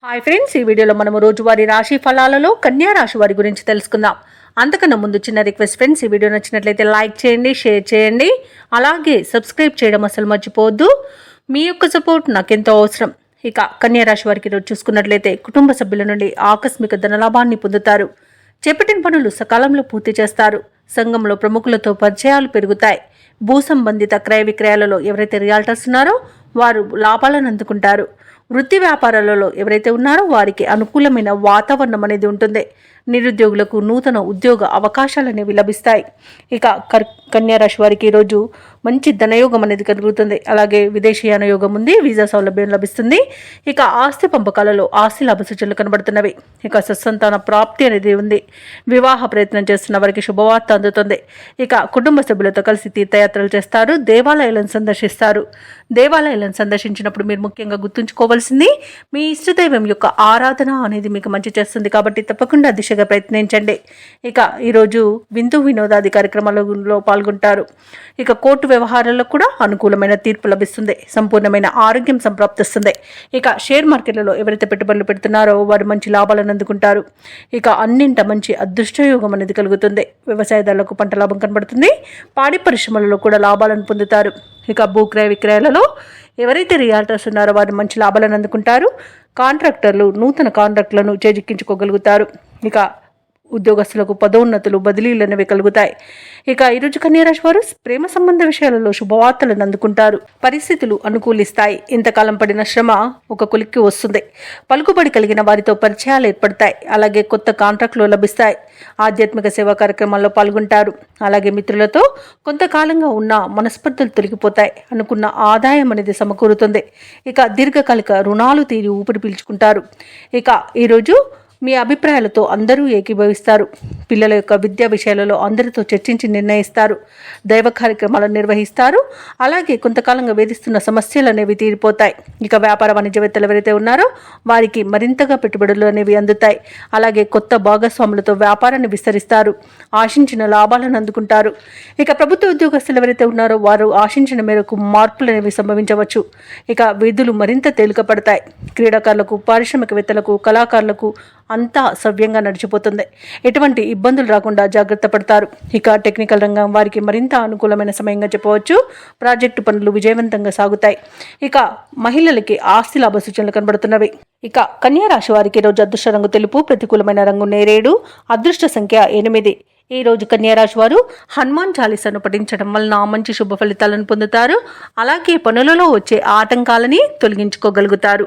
Hi friends, ఈ వీడియోలో మనము రోజువారీ రాశి ఫలాలలో కన్యా రాశి వారి గురించి తెలుసుకుందాం. అంతకన్నా ముందు చిన్న రిక్వెస్ట్ ఫ్రెండ్స్, ఈ వీడియో నచ్చినట్లయితే లైక్ చేయండి, షేర్ చేయండి, అలాగే సబ్స్క్రైబ్ చేయడం అసలు మర్చిపోవద్దు. మీ యొక్క సపోర్ట్ నాకెంతో అవసరం. ఇక కన్యా రాశి వారికి ఈరోజు చూసుకున్నట్లయితే కుటుంబ సభ్యుల నుండి ఆకస్మిక ధనలాభాన్ని పొందుతారు. చేపట్టిన పనులు సకాలంలో పూర్తి చేస్తారు. సంఘంలో ప్రముఖులతో పరిచయాలు పెరుగుతాయి. భూ సంబంధిత క్రయ విక్రయాలలో ఎవరైతే రియాల్టర్స్ ఉన్నారో వారు లాభాలను అందుకుంటారు. వృత్తి వ్యాపారాలలో ఎవరైతే ఉన్నారో వారికి అనుకూలమైన వాతావరణం అనేది ఉంటుంది. నిరుద్యోగులకు నూతన ఉద్యోగ అవకాశాలు అనేవి లభిస్తాయి. ఇక కన్యా రాశి వారికి ఈరోజు మంచి ధనయోగం అనేది కలుగుతుంది. అలాగే విదేశీయాన యోగం ఉంది, వీసా సౌలభ్యం లభిస్తుంది. ఇక ఆస్తి పంపకాలలో ఆస్తి లాభ సూచనలు కనబడుతున్నవి. ఇక సత్సంతాన ప్రాప్తి అనేది ఉంది. వివాహ ప్రయత్నం చేస్తున్న వారికి శుభవార్త అందుతుంది. ఇక కుటుంబ సభ్యులతో కలిసి తీర్థయాత్రలు చేస్తారు. దేవాలయాలను సందర్శిస్తారు. దేవాలయాలను సందర్శించినప్పుడు మీరు ముఖ్యంగా గుర్తుంచుకోవాల్సింది మీ ఇష్టదైవం యొక్క ఆరాధన అనేది మీకు మంచి చేస్తుంది. కాబట్టి తప్పకుండా దిశగా ప్రయత్నించండి. ఇక ఈరోజు విందు వినోదాది కార్యక్రమాలలో పాల్గొంటారు. ఇక కోర్టు వ్యవహారాల్లో కూడా అనుకూలమైన తీర్పు లభిస్తుంది. సంపూర్ణమైన ఆరోగ్యం సంప్రాప్తిస్తుంది. ఇక షేర్ మార్కెట్లలో ఎవరైతే పెట్టుబడులు పెడుతున్నారో వారు మంచి లాభాలను అందుకుంటారు. ఇక అన్నింట మంచి అదృష్టయోగం అనేది కలుగుతుంది. వ్యవసాయదారులకు పంట లాభం కనబడుతుంది. పాడి పరిశ్రమలలో కూడా లాభాలను పొందుతారు. ఇక భూక్రయ విక్రయాలలో ఎవరైతే రియాల్టర్స్ ఉన్నారో వారు మంచి లాభాలను అందుకుంటారు. కాంట్రాక్టర్లు నూతన కాంట్రాక్టులను చేజిక్కించుకోగలుగుతారు. ఇక ఉద్యోగస్తులకు పదోన్నతులు బదిలీలు అనేవి కలుగుతాయి. ఇక ఈరోజు కన్యా రాశి వారు ప్రేమ సంబంధ విషయాలలో శుభవార్తలను అందుకుంటారు. పరిస్థితులు అనుకూలిస్తాయి. ఇంతకాలం పడిన శ్రమ ఒక కొలిక్కి వస్తుంది. పలుకుబడి కలిగిన వారితో పరిచయాలు ఏర్పడతాయి. అలాగే కొత్త కాంట్రాక్టులు లభిస్తాయి. ఆధ్యాత్మిక సేవా కార్యక్రమాల్లో పాల్గొంటారు. అలాగే మిత్రులతో కొంతకాలంగా ఉన్న మనస్పర్ధలు తొలగిపోతాయి. అనుకున్న ఆదాయం అనేది సమకూరుతుంది. ఇక దీర్ఘకాలిక రుణాలు తీరి ఊపిరి పీల్చుకుంటారు. ఇక ఈరోజు మీ అభిప్రాయాలతో అందరూ ఏకీభవిస్తారు. పిల్లల యొక్క విద్యా విషయాలలో అందరితో చర్చించి నిర్ణయిస్తారు. దైవ కార్యక్రమాలను నిర్వహిస్తారు. అలాగే కొంతకాలంగా వేధిస్తున్న సమస్యలు అనేవి తీరిపోతాయి. ఇక వ్యాపార వాణిజ్యవేత్తలు ఎవరైతే ఉన్నారో వారికి మరింతగా పెట్టుబడులు అనేవి అందుతాయి. అలాగే కొత్త భాగస్వాములతో వ్యాపారాన్ని విస్తరిస్తారు. ఆశించిన లాభాలను అందుకుంటారు. ఇక ప్రభుత్వ ఉద్యోగస్తులు ఎవరైతే ఉన్నారో వారు ఆశించిన మేరకు మార్పులు అనేవి సంభవించవచ్చు. ఇక విధులు మరింత తేలిక పడతాయి. క్రీడాకారులకు, పారిశ్రామికవేత్తలకు, కళాకారులకు అంతా సవ్యంగా నడిచిపోతుంది. ఎటువంటి ఇబ్బందులు రాకుండా జాగ్రత్త పడతారు. ఇక టెక్నికల్ రంగం వారికి మరింత అనుకూలమైన సమయంగా చెప్పవచ్చు. ప్రాజెక్టు పనులు విజయవంతంగా సాగుతాయి. ఇక మహిళలకి ఆస్తి లాభ సూచనలు కనబడుతున్నవి. ఇక కన్యా రాశి వారికి ఈరోజు అదృష్ట రంగు తెలుపు, ప్రతికూలమైన రంగు నేరేడు, అదృష్ట సంఖ్య 8. ఈ రోజు కన్యా రాశి వారు హనుమాన్ చాలీసాను పఠించడం వలన మంచి శుభ ఫలితాలను పొందుతారు. అలాగే పనులలో వచ్చే ఆటంకాలని తొలగించుకోగలుగుతారు.